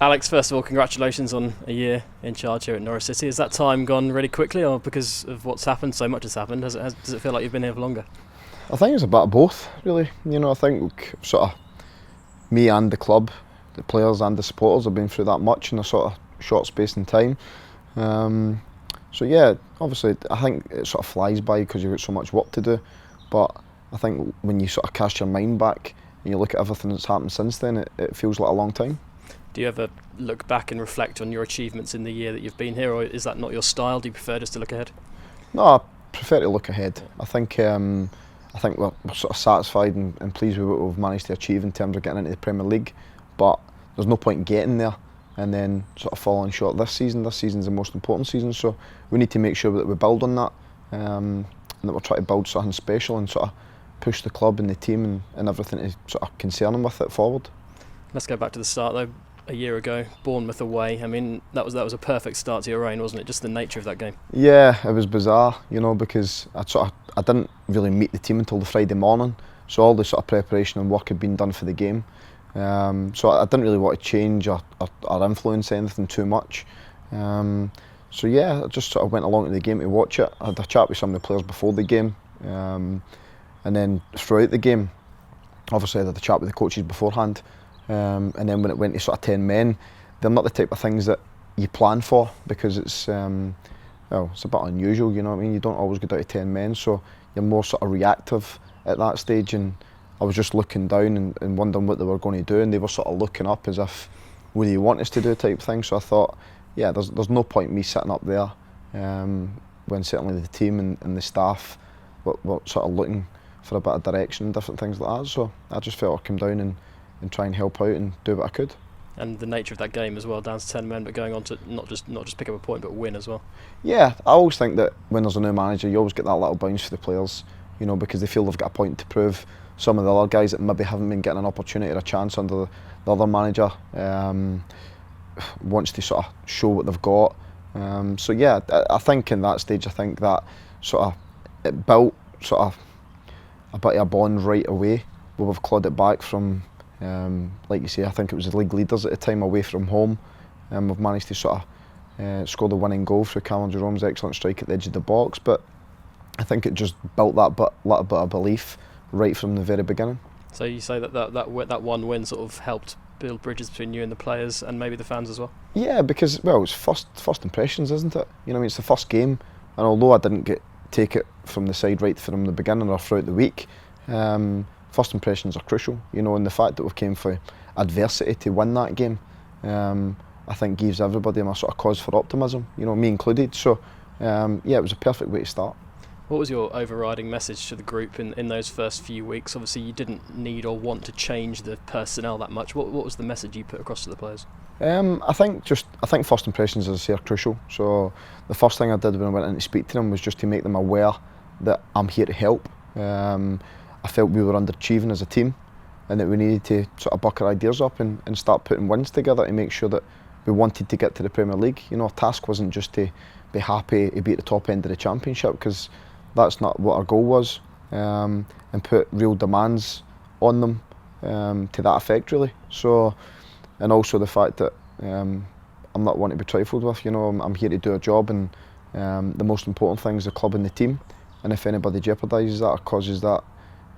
Alex, first of all, congratulations on a year in charge here at Norwich City. Has that time gone really quickly, or because of what's happened, so much has happened, does it feel like you've been here for longer? I think it's a bit of both, really. I think sort of me and the club, the players and the supporters have been through that much in a sort of short space in time. So yeah, obviously I think it sort of flies by because you've got so much work to do. But I think when you sort of cast your mind back and you look at everything that's happened since then, it feels like a long time. Do you ever look back and reflect on your achievements in the year that you've been here, or is that not your style? Do you prefer just to look ahead? No, I prefer to look ahead. I think we're sort of satisfied and pleased with what we've managed to achieve in terms of getting into the Premier League, but there's no point in getting there and then sort of falling short this season. This season's the most important season, so we need to make sure that we build on that, and that we're trying to build something special and sort of push the club and the team and everything to sort of concern them with it forward. Let's go back to the start though. A year ago, Bournemouth away. I mean, that was a perfect start to your reign, wasn't it? Just the nature of that game. Yeah, it was bizarre, because I didn't really meet the team until the Friday morning, so all the sort of preparation and work had been done for the game. So I didn't really want to change or influence anything too much. So yeah, I just sort of went along to the game to watch it. I had a chat with some of the players before the game, and then throughout the game, obviously I had a chat with the coaches beforehand. And then when it went to sort of 10 men, they're not the type of things that you plan for, because it's it's a bit unusual, you know what I mean? You don't always go down to 10 men, so you're more sort of reactive at that stage, and I was just looking down and wondering what they were going to do, and they were sort of looking up as if, what do you want us to do type thing. So I thought, yeah, there's no point in me sitting up there when certainly the team and the staff were sort of looking for a bit of direction and different things like that. So I just felt I'd come down and try and help out and do what I could. And the nature of that game as well, down to 10 men, but going on to not just pick up a point, but win as well. Yeah, I always think that when there's a new manager, you always get that little bounce for the players, because they feel they've got a point to prove. Some of the other guys that maybe haven't been getting an opportunity or a chance under the other manager wants to sort of show what they've got. So yeah, I think in that stage, I think that sort of it built sort of a bit of a bond right away, where we've clawed it back from. Like you say, I think it was the league leaders at the time away from home. We've managed to sort of score the winning goal through Callum Jerome's excellent strike at the edge of the box, but I think it just built that little bit of belief right from the very beginning. So you say that one win sort of helped build bridges between you and the players and maybe the fans as well? Yeah, because it's first impressions, isn't it? It's the first game, and although I didn't take it from the side right from the beginning or throughout the week, first impressions are crucial, and the fact that we came for adversity to win that game, I think gives everybody a sort of cause for optimism, me included. So, yeah, it was a perfect way to start. What was your overriding message to the group in those first few weeks? Obviously, you didn't need or want to change the personnel that much. What was the message you put across to the players? I think first impressions, as I say, are crucial. So the first thing I did when I went in to speak to them was just to make them aware that I'm here to help. I felt we were underachieving as a team, and that we needed to sort of buck our ideas up and start putting wins together to make sure that we wanted to get to the Premier League. Our task wasn't just to be happy to be at the top end of the Championship, because that's not what our goal was, and put real demands on them to that effect, really. So, and also the fact that I'm not one to be trifled with. I'm here to do a job, and the most important thing is the club and the team. And if anybody jeopardises that or causes that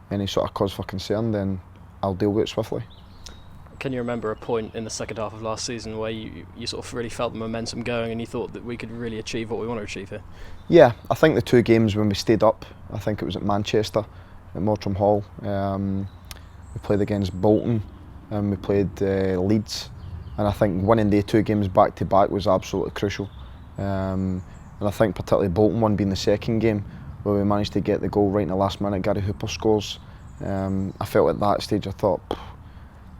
any sort of cause for concern, then I'll deal with it swiftly. Can you remember a point in the second half of last season where you sort of really felt the momentum going and you thought that we could really achieve what we want to achieve here? Yeah, I think the two games when we stayed up, I think it was at Manchester, at Mottram Hall. We played against Bolton and we played Leeds, and I think winning the two games back to back was absolutely crucial. And I think particularly Bolton one being the second game, where we managed to get the goal right in the last minute. Gary Hooper scores. I felt at that stage, I thought,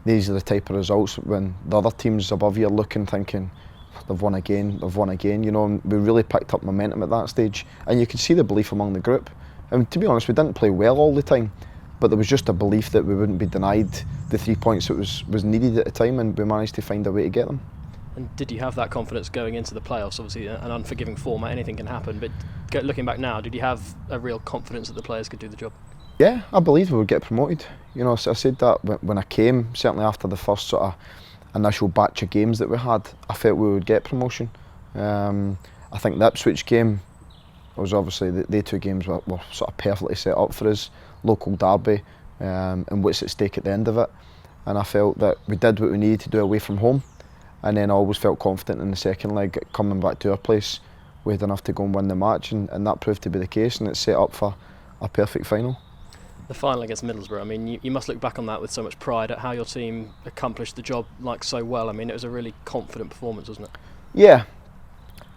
these are the type of results when the other teams above you are looking, thinking, they've won again, and we really picked up momentum at that stage, and you could see the belief among the group. And to be honest, we didn't play well all the time, but there was just a belief that we wouldn't be denied the 3 points that was needed at the time, and we managed to find a way to get them. And did you have that confidence going into the playoffs? Obviously, an unforgiving format, anything can happen. But looking back now, did you have a real confidence that the players could do the job? Yeah, I believed we would get promoted. I said that when I came, certainly after the first sort of initial batch of games that we had, I felt we would get promotion. I think the Ipswich game was obviously, they two games were sort of perfectly set up for us, local derby, and what's at stake at the end of it. And I felt that we did what we needed to do away from home, and then I always felt confident in the second leg, coming back to our place, we had enough to go and win the match, and that proved to be the case, and it set up for a perfect final. The final against Middlesbrough, I mean, you must look back on that with so much pride at how your team accomplished the job so well. I mean, it was a really confident performance, wasn't it? Yeah,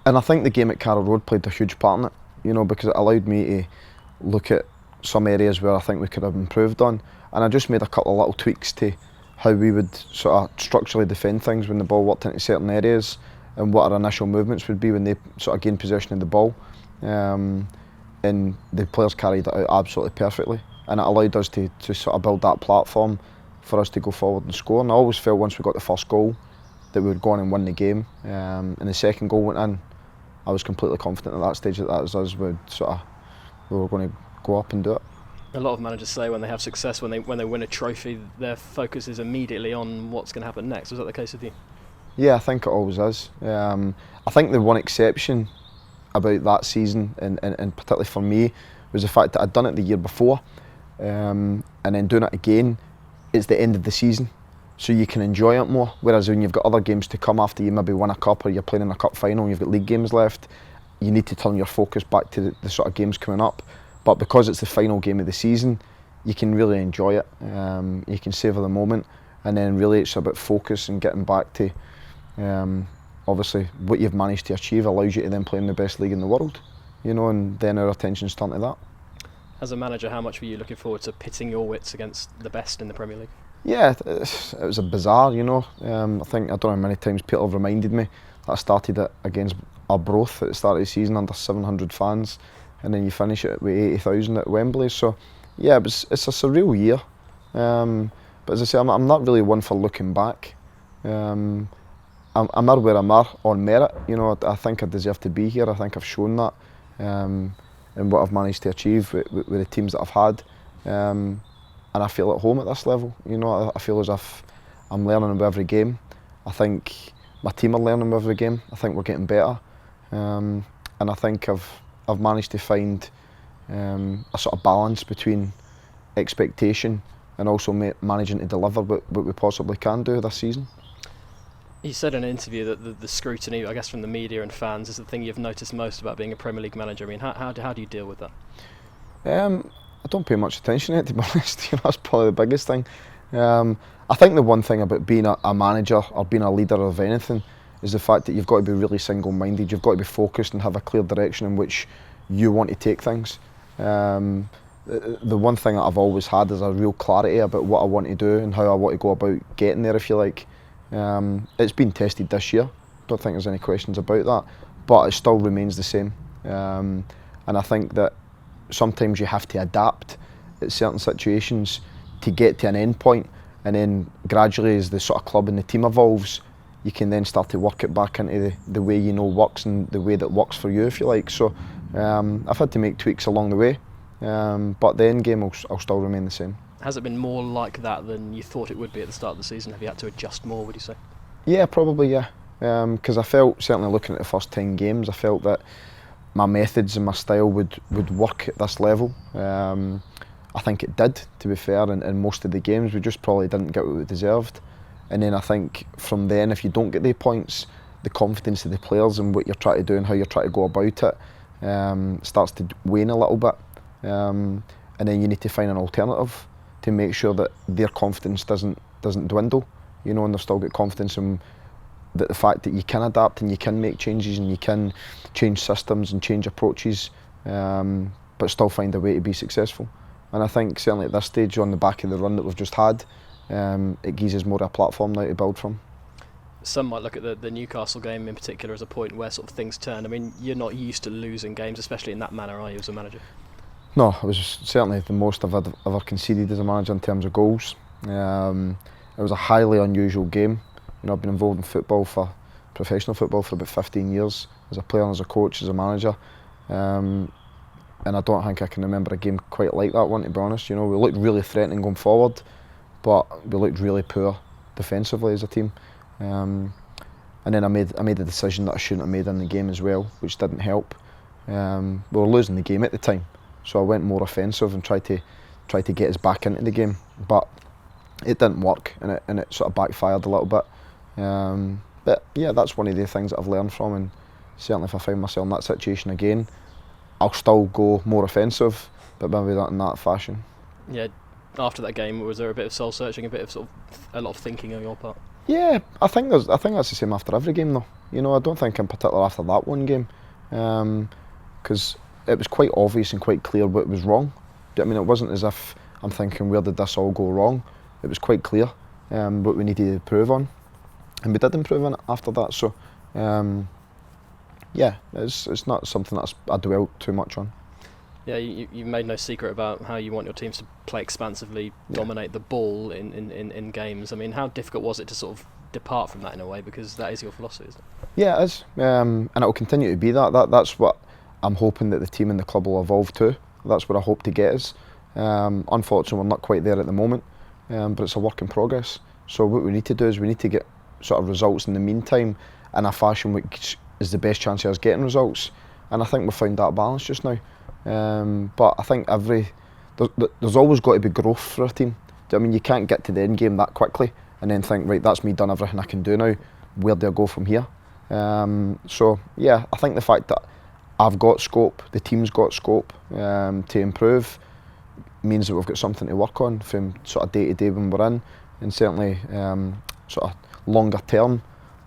and I think the game at Carrow Road played a huge part in it, you know, because it allowed me to look at some areas where I think we could have improved on, and I just made a couple of little tweaks to how we would sort of structurally defend things when the ball worked into certain areas, and what our initial movements would be when they sort of gained possession of the ball. And the players carried it out absolutely perfectly, and it allowed us to sort of build that platform for us to go forward and score. And I always felt once we got the first goal that we would go on and win the game. And the second goal went in, I was completely confident at that stage that was us. We were going to go up and do it. A lot of managers say when they have success, when they win a trophy, their focus is immediately on what's going to happen next. Was that the case with you? Yeah, I think it always is. I think the one exception about that season, and particularly for me, was the fact that I'd done it the year before, and then doing it again, it's the end of the season, so you can enjoy it more. Whereas when you've got other games to come after you maybe win a cup, or you're playing in a cup final and you've got league games left, you need to turn your focus back to the sort of games coming up. But because it's the final game of the season, you can really enjoy it. You can savour the moment, and then really it's about focus and getting back to obviously what you've managed to achieve allows you to then play in the best league in the world, you know, and then our attention's turned to that. As a manager, how much were you looking forward to pitting your wits against the best in the Premier League? Yeah, it was a bizarre, you know. I think, I don't know how many times Peter have reminded me that I started it against Arbroath at the start of the season under 700 fans, and then you finish it with 80,000 at Wembley. So yeah, it's a surreal year. But as I say, I'm not really one for looking back. I'm where I'm at on merit. You know, I think I deserve to be here. I think I've shown that, and what I've managed to achieve with the teams that I've had. And I feel at home at this level. You know, I feel as if I'm learning with every game. I think my team are learning with every game. I think we're getting better, and I think I've managed to find a sort of balance between expectation and also managing to deliver what we possibly can do this season. You said in an interview that the scrutiny, I guess, from the media and fans is the thing you've noticed most about being a Premier League manager. I mean, how do you deal with that? I don't pay much attention to it, to be honest. You know, that's probably the biggest thing. I think the one thing about being a manager or being a leader of anything is the fact that you've got to be really single-minded. You've got to be focused and have a clear direction in which you want to take things. The one thing that I've always had is a real clarity about what I want to do and how I want to go about getting there, if you like. It's been tested this year. Don't think there's any questions about that, but it still remains the same. And I think that sometimes you have to adapt at certain situations to get to an end point, and then gradually, as the sort of club and the team evolves, you can then start to work it back into the way you know works and the way that works for you, if you like. So I've had to make tweaks along the way, but the end game will still remain the same. Has it been more like that than you thought it would be at the start of the season? Have you had to adjust more, would you say? Yeah, probably, yeah. Because I felt, certainly looking at the first 10 games, I felt that my methods and my style would work at this level. I think it did, to be fair, in most of the games. We just probably didn't get what we deserved. And then I think from then, if you don't get the points, the confidence of the players and what you're trying to do and how you're trying to go about it starts to wane a little bit. And then you need to find an alternative to make sure that their confidence doesn't dwindle, you know, and they've still got confidence in that the fact that you can adapt and you can make changes and you can change systems and change approaches, but still find a way to be successful. And I think certainly at this stage, on the back of the run that we've just had, it gives us more of a platform now to build from. Some might look at the Newcastle game in particular as a point where sort of things turn. I mean, you're not used to losing games, especially in that manner, are you, as a manager? No, it was certainly the most I've ever conceded as a manager in terms of goals. It was a highly unusual game. You know, I've been involved in professional football for about 15 years, as a player, as a coach, as a manager. And I don't think I can remember a game quite like that one, to be honest. You know, we looked really threatening going forward, but we looked really poor defensively as a team. And then I made a decision that I shouldn't have made in the game as well, which didn't help. We were losing the game at the time, so I went more offensive and tried to get us back into the game, but it didn't work, and it sort of backfired a little bit. But yeah, that's one of the things that I've learned from, and certainly if I find myself in that situation again, I'll still go more offensive, but maybe not in that fashion. Yeah. After that game, was there a bit of soul searching, a lot of thinking on your part? Yeah, I think that's the same after every game though. You know, I don't think in particular after that one game, because it was quite obvious and quite clear what was wrong. I mean, it wasn't as if I'm thinking, where did this all go wrong? It was quite clear what we needed to improve on, and we did improve on it after that. So, yeah, it's not something that I dwell too much on. Yeah, you made no secret about how you want your teams to play expansively, dominate the ball in games. I mean, how difficult was it to sort of depart from that in a way, because that is your philosophy, isn't it? Yeah, it is, and it will continue to be that. That's what I'm hoping that the team and the club will evolve to. That's what I hope to get us. Unfortunately, we're not quite there at the moment, but it's a work in progress. So what we need to do is we need to get sort of results in the meantime in a fashion which is the best chance of us getting results. And I think we've found that balance just now. But I think there's always got to be growth for a team. I mean, you can't get to the end game that quickly and then think, right, that's me done everything I can do now. Where do I go from here? So yeah, I think the fact that I've got scope, the team's got scope to improve, means that we've got something to work on from sort of day to day when we're in, and certainly sort of longer term,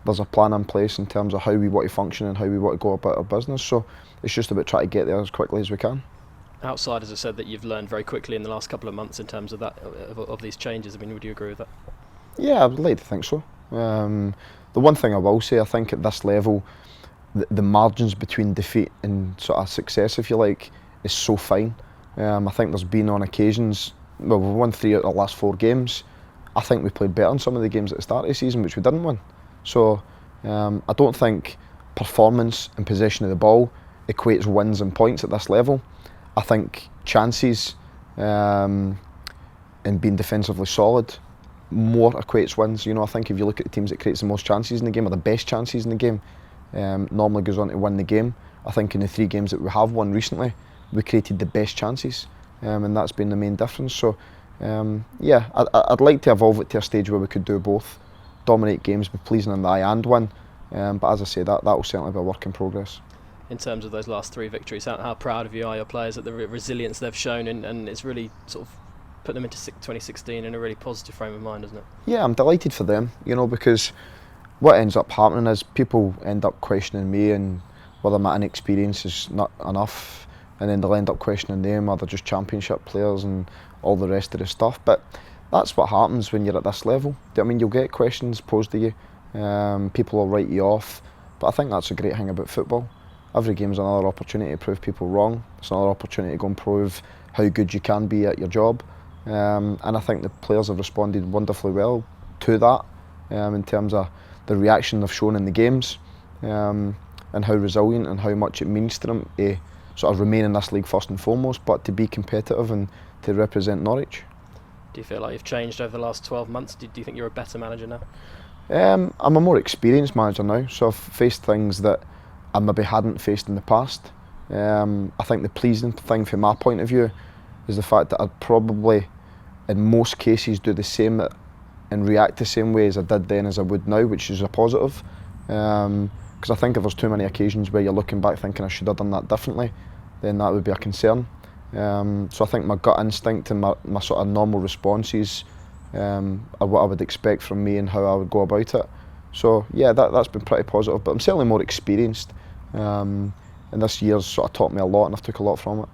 there's a plan in place in terms of how we want to function and how we want to go about our business. So it's just about trying to get there as quickly as we can. Outsiders have said that you've learned very quickly in the last couple of months in terms of that of these changes. I mean, would you agree with that? Yeah, I would like to think so. The one thing I will say, I think at this level, the margins between defeat and sort of success, if you like, is so fine. I think there's been on occasions, well, we've won 3 out of the last 4 games. I think we played better in some of the games at the start of the season, which we didn't win. So I don't think performance and possession of the ball equates wins and points at this level. I think chances and being defensively solid more equates wins. You know, I think if you look at the teams that creates the most chances in the game, or the best chances in the game, normally goes on to win the game. I think in the 3 games that we have won recently, we created the best chances, and that's been the main difference. So yeah, I'd like to evolve it to a stage where we could do both, dominate games, be pleasing in the eye and win. But as I say, that will certainly be a work in progress. In terms of those last 3 victories, how proud of you are your players at the resilience they've shown, and it's really sort of put them into 2016 in a really positive frame of mind, isn't it? Yeah, I'm delighted for them, you know, because what ends up happening is people end up questioning me and whether my inexperience is not enough, and then they'll end up questioning them, or they're just championship players and all the rest of the stuff. But that's what happens when you're at this level. I mean, you'll get questions posed to you, people will write you off, but I think that's a great thing about football. Every game is another opportunity to prove people wrong. It's another opportunity to go and prove how good you can be at your job. And I think the players have responded wonderfully well to that, in terms of the reaction they've shown in the games, and how resilient and how much it means to them to sort of remain in this league first and foremost, but to be competitive and to represent Norwich. Do you feel like you've changed over the last 12 months? Do you think you're a better manager now? I'm a more experienced manager now, so I've faced things that I maybe hadn't faced in the past. I think the pleasing thing from my point of view is the fact that I'd probably, in most cases, do the same and react the same way as I did then as I would now, which is a positive. Because I think if there's too many occasions where you're looking back thinking I should have done that differently, then that would be a concern. So I think my gut instinct and my sort of normal responses are what I would expect from me and how I would go about it. So yeah, that's been pretty positive, but I'm certainly more experienced, and this year's sort of taught me a lot and I've took a lot from it.